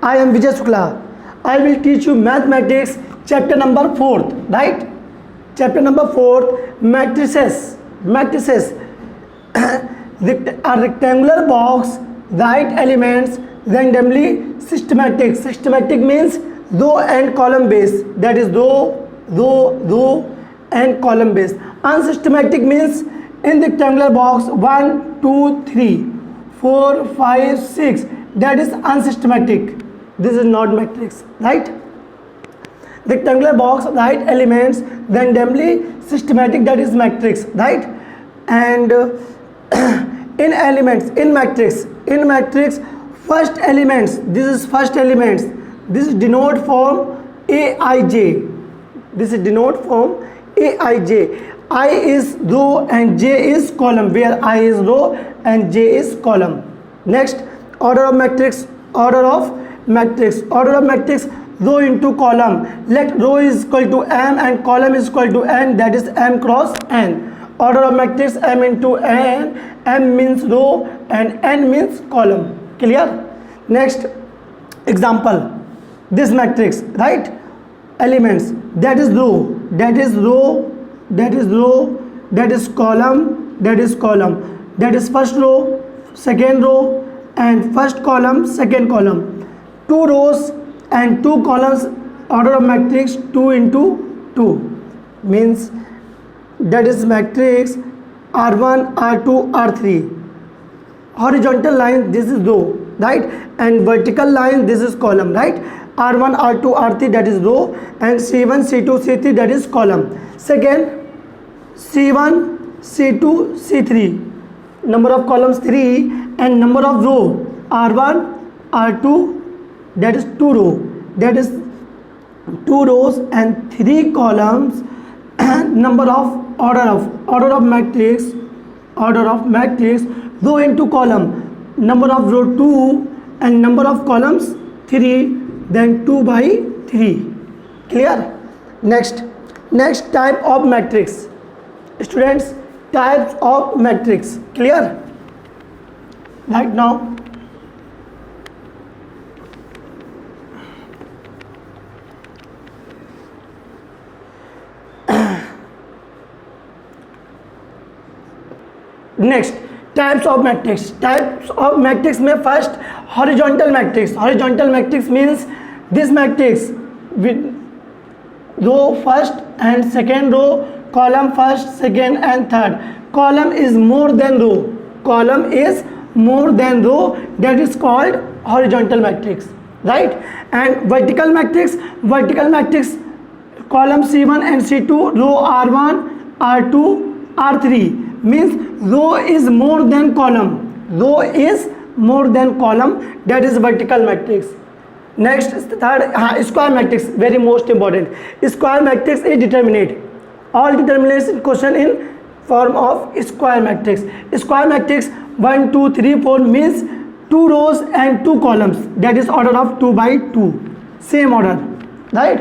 I am Vijay Shukla. I will teach you mathematics chapter number 4th, right? Chapter number 4th, matrices. Matrices. A rectangular box, right elements, randomly systematic. Systematic means row and column base. That is row and column base. Unsystematic means in rectangular box 1, 2, 3, 4, 5, 6. That is unsystematic. This is not matrix, right? Rectangular box, right elements, randomly systematic, that is matrix, right? And in elements, in matrix, first elements, this is first elements, this is denote form Aij. This is denote form Aij. I is row and J is column, where I is row and J is column. Next, order of matrix, row into column. Let row is equal to m and column is equal to n, that is m cross n. Order of matrix m into n, m means row and n means column. Clear? Next example, this matrix, right? Elements, that is row, that is column, that is first row, second row, and first column, second column. 2 rows and 2 columns, order of matrix 2 into 2 means that is matrix R1, R2, R3. Horizontal line, this is row, right? And vertical line, this is column, right? R1, R2, R3, that is row, and C1, C2, C3, that is column. Second, C1, C2, C3, number of columns 3 and number of row R1, R2, that is 2 row, that is 2 rows and 3 columns. Number of order of matrix, row into column, number of row 2 and number of columns 3, then 2 by 3. Clear? Next type of matrix. Students, types of matrix. Clear? Right now, next, types of matrix. Types of matrix में first horizontal matrix. Horizontal matrix means this matrix with row first and second row, column first, second and third. Column is more than row. That is called horizontal matrix, right? And vertical matrix, column C1 and C2, row R1, R2, R3 means row is more than column. That is vertical matrix. Next, third, square matrix, very most important. Square matrix is determinate. All determinants in question in form of square matrix. Square matrix 1, 2, 3, 4 means 2 rows and 2 columns. That is order of 2 by 2. Same order, right?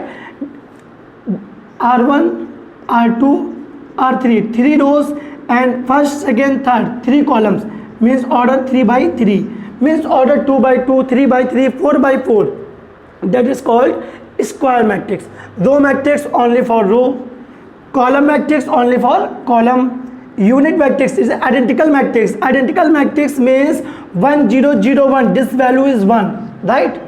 R1, R2, R3, 3 rows and first, second, third, 3 columns means order 3 by 3. Means order 2 by 2, 3 by 3, 4 by 4. That is called square matrix. Row matrix only for row. Column matrix only for column. Unit matrix is identical matrix. Identical matrix means 1, 0, 0, 1. This value is 1, right?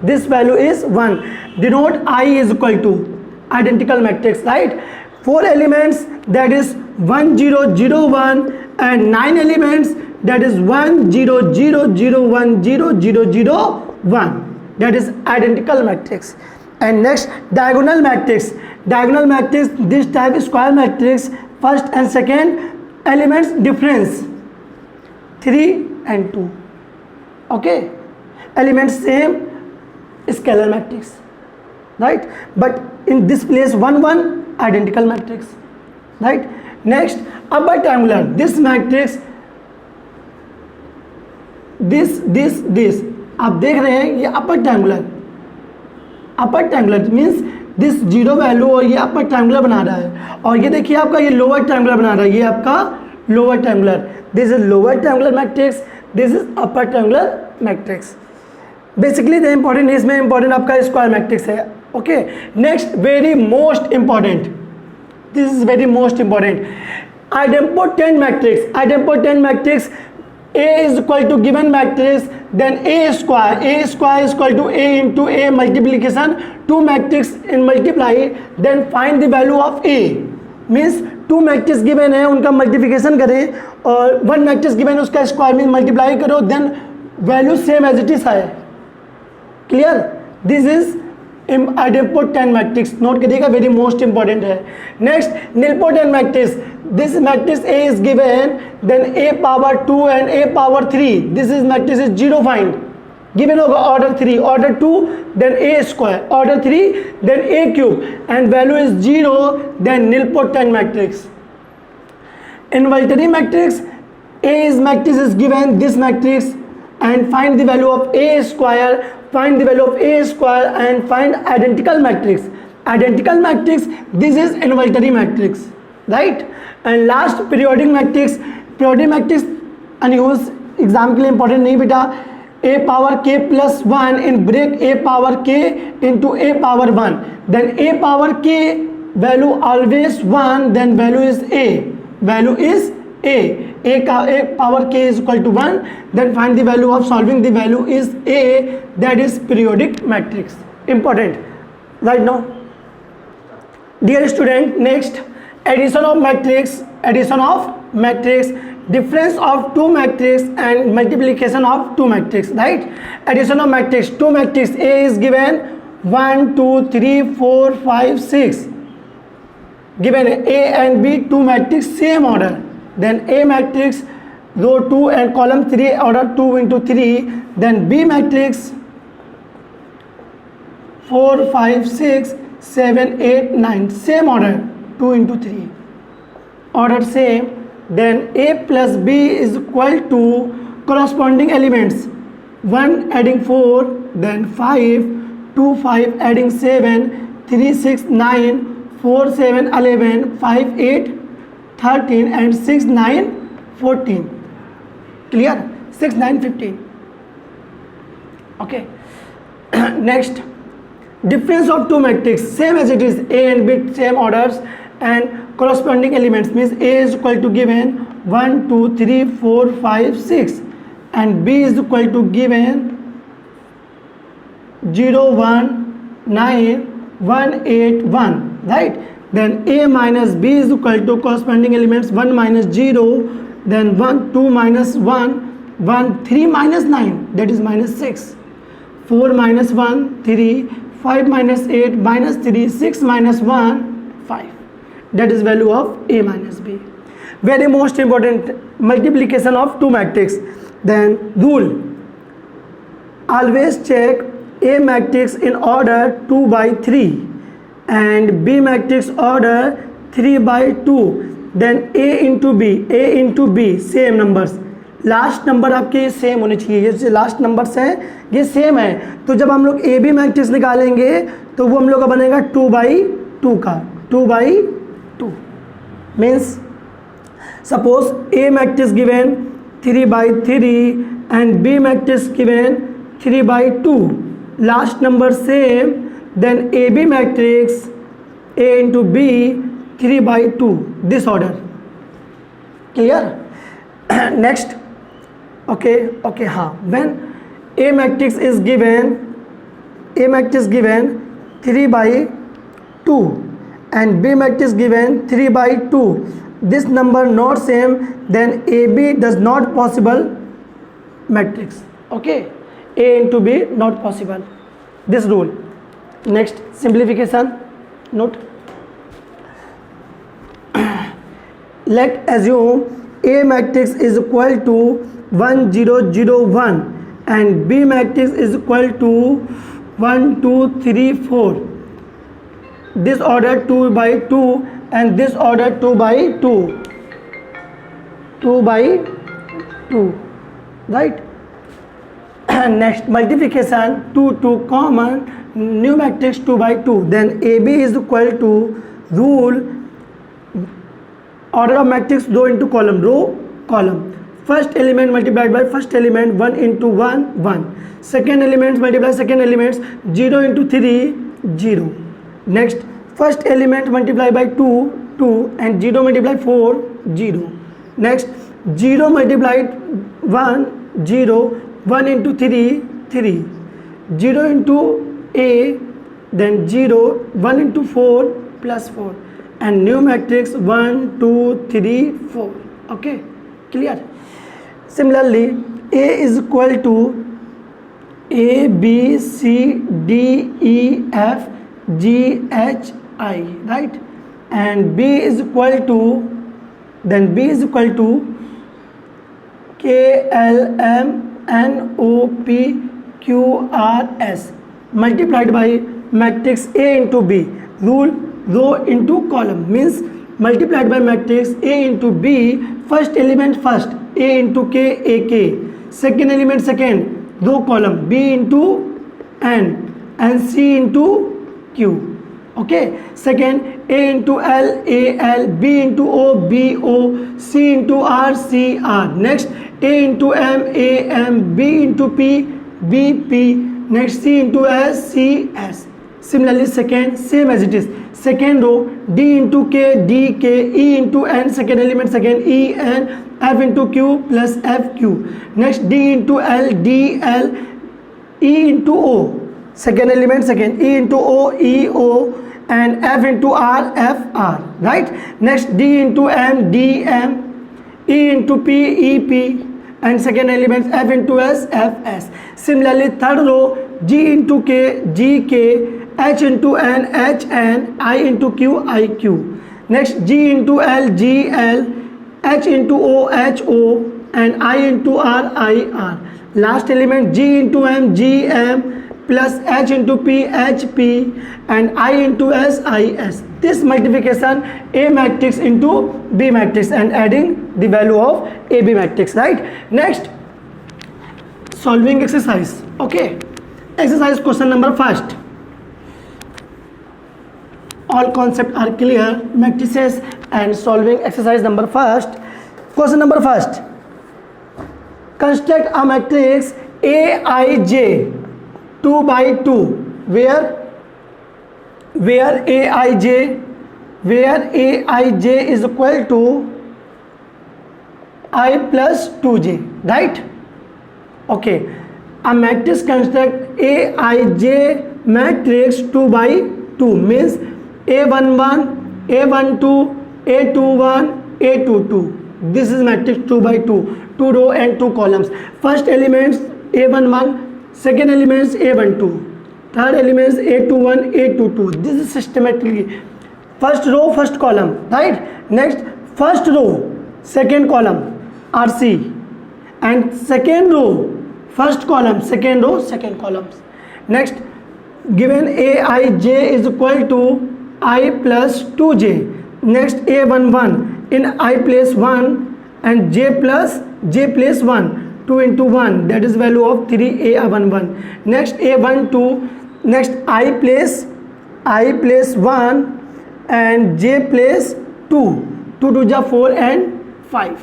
This value is 1. Denote I is equal to identical matrix, right? 4 elements, that is 1, 0, 0, 1, and 9 elements, that is 1, 0, 0, 0, 1, 0, 0, 0, 1. That is identical matrix. And next, diagonal matrix. Diagonal matrix, this type is square matrix, first and second elements difference 3 and 2. Okay, elements same, scalar matrix, right? But in this place 1, 1 identical matrix, right? Next, upper triangular. This matrix, this आप देख रहे हैं, ये upper triangular means this zero value और ये upper triangular बना रहा है, और ये देखिए आपका ये लोअर ट्रायंगुलर बना रहा है, ये आपका lower triangular. This is lower triangular matrix, this is upper triangular matrix. Basically the important इसमें इम्पॉर्टेंट आपका स्क्वायर मैट्रिक्स है. Okay, next very most important, this is very most important, idempotent matrix. Idempotent matrix, A is equal to given matrix, then A square is equal to A into A multiplication, two matrix in multiply, then find the value of A. Means two matrix given है, उनका multiplication करें, और one matrix given है उसका square mean multiply करो, then value same as it is आए. Clear? This is idempotent matrix. Note करिएगा, very most important है. Next nilpotent matrix. This matrix A is given, then A power 2 and A power 3. This is matrix is zero find. Given होगा order 3, order 2, then A square, order 3, then A cube, and value is 0, then nilpotent matrix. Involuntary matrix, A is given this matrix, and find the value of A square, find the value of A square, and find identical matrix. Identical matrix, this is involuntary matrix, right? And last periodic matrix. Periodic matrix unused exam के लिए important नहीं बेटा. A power k plus 1 in break A power k into A power 1, then A power k value always 1, then value is A, value is A power k is equal to 1, then find the value of solving, the value is A, that is periodic matrix. Important right now. Dear student, next addition of matrix, difference of two matrix and multiplication of two matrix, right? Addition of matrix, two matrix A is given 1 2 3 4 5 6, given A and B, two matrix same order, then A matrix row 2 and column 3 order 2 into 3, then B matrix 4 5 6 7 8 9 same order 2 into 3 order same, then A plus B is equal to corresponding elements, 1 adding 4, then 5, 2 5 adding 7, 3 6 9, 4 7 11, 5 8 13, and 6 9 14. Clear? 6 9 15. Okay. Next, difference of two matrix, same as it is, A and B same orders, and corresponding elements means A is equal to given 1 2 3 4 5 6, and B is equal to given 0 1 9 1 8 1, right? Then A minus B is equal to corresponding elements 1 minus 0, then 1 2 minus 1 1 3 minus 9, that is minus 6, 4 minus 1 3, 5 minus 8 minus 3, 6 minus 1 5, that is value of A minus B. Very most important, multiplication of two matrix. Then rule, always check A matrix in order 2 by 3 and B matrix order 3 by 2, then A into B same numbers, last number आपके same होने चाहिए. ये जो last numbers हैं ये same है, तो जब हम लोग ए बी मैट्रिक्स निकालेंगे तो वो हम लोग का बनेगा 2 बाई 2 का 2 by 2. Means suppose A matrix given 3 by 3 and B matrix given 3 by 2, last number same, then A B matrix A into B 3 by 2, this order. Clear? Next, okay, हाँ, when A matrix is given 3 by 2 and B matrix given 3 by 2, this number not same, then AB does not possible matrix. Okay, A into B not possible, this rule. Next, simplification. Note, let assume A matrix is equal to 1 0 0 1 and B matrix is equal to 1 2 3 4. This order 2 by 2 and this order 2 by 2. 2 by 2, right? Next, multiplication, 2 2 common, new matrix 2 by 2. Then AB is equal to rule, order of matrix row into column, row column. first element multiplied by first element, 1 into 1 1. Second element multiply second elements, 0 into 3 0. Next first element multiplied by 2 2 and 0 multiplied 4 0. Next 0 multiplied 1 0, 1 into 3 3, 0 into a, then 0, 1 into 4 plus 4, and new matrix 1 2 3 4. Okay, clear? Similarly, A is equal to A B C D E F G H I, right? And B is equal to, then B is equal to K L M N O P Q R S multiplied by matrix A into B. Rule row into column means multiplied by matrix A into B, first element first, A into K, A K, second element second, row column B into N and C into Q. Okay, second A into L, A L, B into O, B O, C into R, C R. Next A into M, A M, B into P, B P. Next C into S, C S. Similarly, second same as it is. Second row D into K, D K, E into N, second element second, E N, F into Q plus F Q. Next D into L, D L, E into O, second element second, E into O, E O, and F into R, F R, right? Next D into M, D M, E into P, E P, and second element F into S, F S. Similarly, third row G into K, G K, H into N, H N, I into Q, I Q. Next G into L, G L, H into O, H O, and I into R, I R. Last element G into M, G M, plus H into P, H P, and I into S, I S. This multiplication A matrix into B matrix and adding the value of AB matrix, right? Next, solving exercise. Okay, exercise question number first. All concepts are clear. Matrices and solving exercise number first. Question number first. Construct a matrix Aij 2 by 2 where Aij is equal to I plus 2j, right? Okay, a matrix construct Aij matrix 2 by 2 means A11, A12, A21, A22. This is matrix 2 by 2, 2 row and 2 columns. First elements A11, second elements A12, third elements A21, A22. This is systematically first row, first column, right? Next, first row, second column RC, and second row, first column, second row, second columns. Next, given Aij is equal to I plus 2j. Next A11 in I place 1 and j place 1, 2 into 1, that is value of 3A11. Next A12, next I place 1 and j place 2, 2 to the 4 and 5.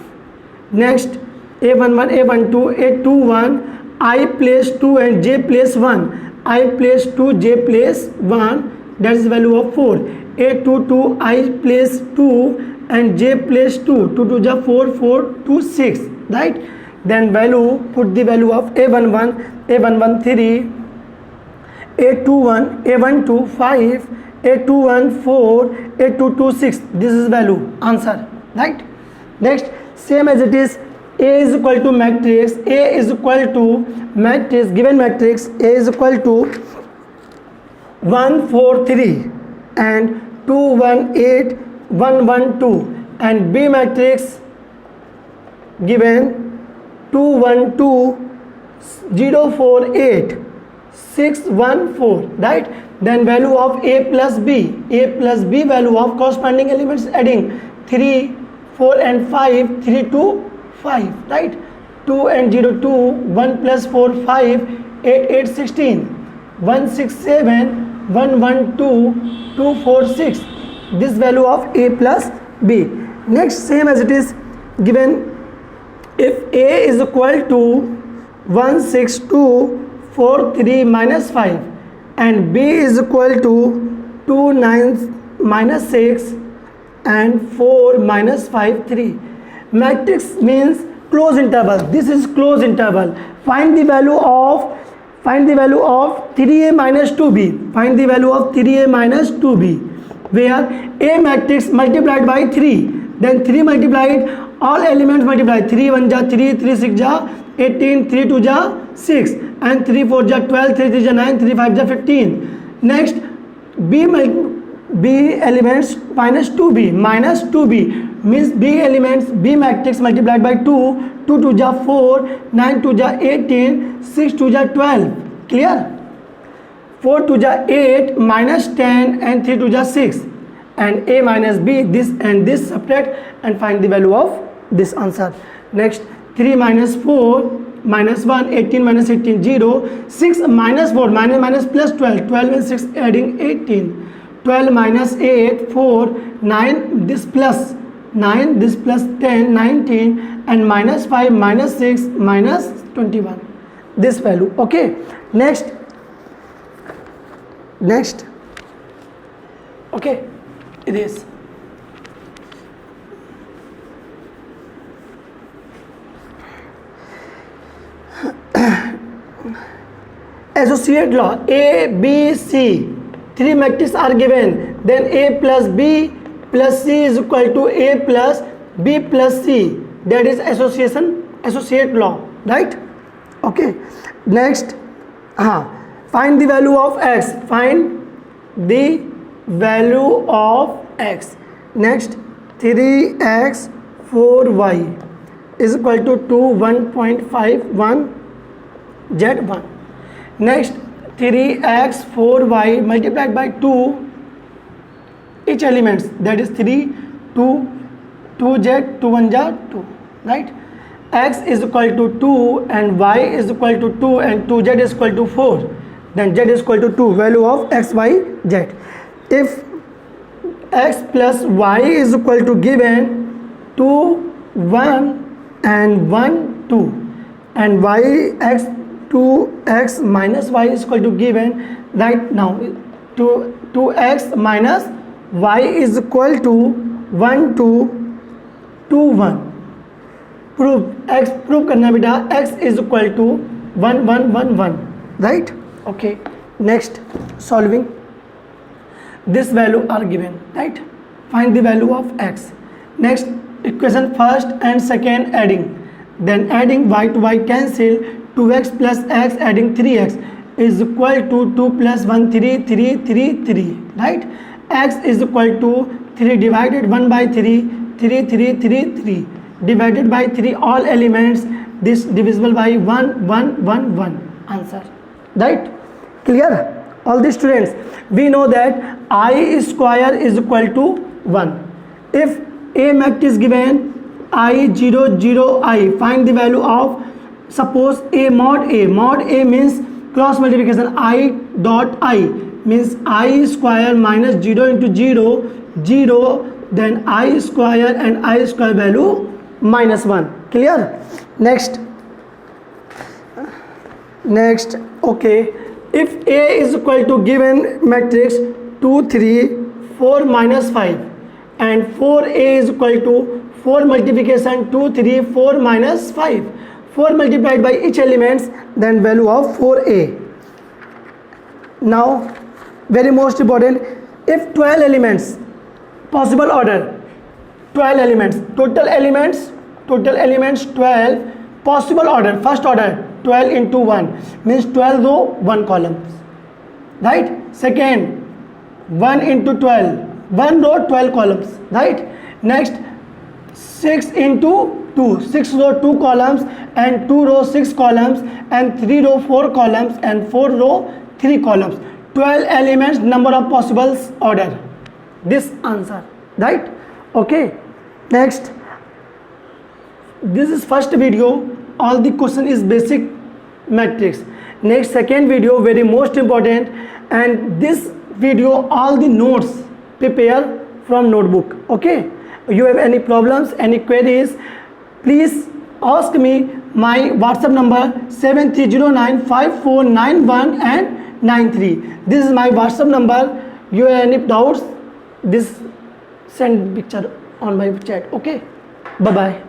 Next A11, A12, A21, I place 2 and j place 1, I place 2, j place 1, that is value of 4. A22, I place 2 and j place 2, 2 to the 4, 4 to 6, right? Then value, put the value of A11, A11 3, A21, A12 5, A21 4, A22 6. This is value, answer, right? Next, same as it is, A is equal to matrix, A is equal to matrix, given matrix A is equal to 1 4 3 and 2 1 8 1 1 2, and B matrix given 2 1 2 0 4 8 6 1 4, right? Then value of A plus B value of corresponding elements adding 3 4 and 5, 3 to 5, right? 2 and 0 2, 1 plus 4 5, 8 8 16, 1 6 7, 1 1 2, 2 4 6. This value of A plus B. Next, same as it is, given if A is equal to 1 6 2 4 3 minus 5 and B is equal to 2 9 minus 6 and 4 minus 5 3. Matrix means close interval. This is close interval. Find the value of 3a minus 2b. Find the value of 3a minus 2b, where A matrix multiplied by 3, then 3 multiplied, all elements multiplied, 3 1 ja 3, 3 6 ja 18, 3 2 ja 6 and 3 4 ja 12, 3 3 ja 9, 3 5 ja 15. Next B elements minus 2b. Minus 2b means B elements, B matrix multiplied by 2, 2 2 ja 4, 9 2 ja 18, 6 2 ja 12. Clear? 4 2 ja 8, minus 10 and 3 2 ja 6. And A minus B, this and this subtract and find the value of this answer. Next, 3 minus 4 minus 1, 18 minus 18 0, 6 minus 4 minus plus 12, 12 and 6 adding 18. 12 minus 8 4, 9 this plus 9, this plus 10 19 and minus 5 minus 6 minus 21, this value. Okay, next okay, it is associate law. A B C, three matrices are given, then A plus B plus C is equal to A plus B plus C. That is associate law, right? Okay, next find the value of x. Find the value of x. Next, 3x 4y is equal to 1.51 z1. Next, 3x 4y multiplied by 2, each elements, that is 3 2 2z 2 1 ja 2, right? X is equal to 2 and y is equal to 2 and 2z is equal to 4, then z is equal to 2. Value of x y z. If x plus y is equal to given 2 1 and 1 2 and y x 2x minus y is equal to given, right now 2x minus y is equal to 1 2 2 1. Prove करना बेटा, x is equal to 1 1 1 1, right? Okay, next solving. This value are given, right? Find the value of x. Next equation, first and second adding, then adding y to y cancel, 2x plus x adding 3x is equal to 2 plus 1 3 3 3 3, right? X is equal to 3 divided 1 by 3 3 3 3 3 divided by 3, all elements, this divisible by 1 1 1 1, answer, right? Clear? All the students, we know that I square is equal to 1. If A matrix is given I 0 0 I, find the value of, suppose A mod A means cross multiplication, I dot I means I square minus 0 into 0 0, then I square and I square value minus 1. Clear? Next, okay, if A is equal to given matrix 2 3 4 minus 5 and 4A is equal to 4 multiplication 2 3 4 minus 5, 4 multiplied by each elements, then value of 4A. Now very most important, if 12 elements, possible order 12 elements, total elements 12, possible order, first order 12 into 1 means 12 row 1 columns, right? Second, 1 into 12, 1 row 12 columns, right? Next, 6 into 2, 6 row 2 columns and 2 row 6 columns and 3 row 4 columns and 4 row 3 columns. 12 elements, number of possibles order, this answer, right? Okay, next, this is first video, all the question is basic matrix. Next, second video, very most important, and this video all the notes prepare from notebook. Okay, you have any problems, any queries, please ask me my WhatsApp number 7309549193. This is my WhatsApp number. You have any doubts, this send picture on my chat. Okay, bye bye.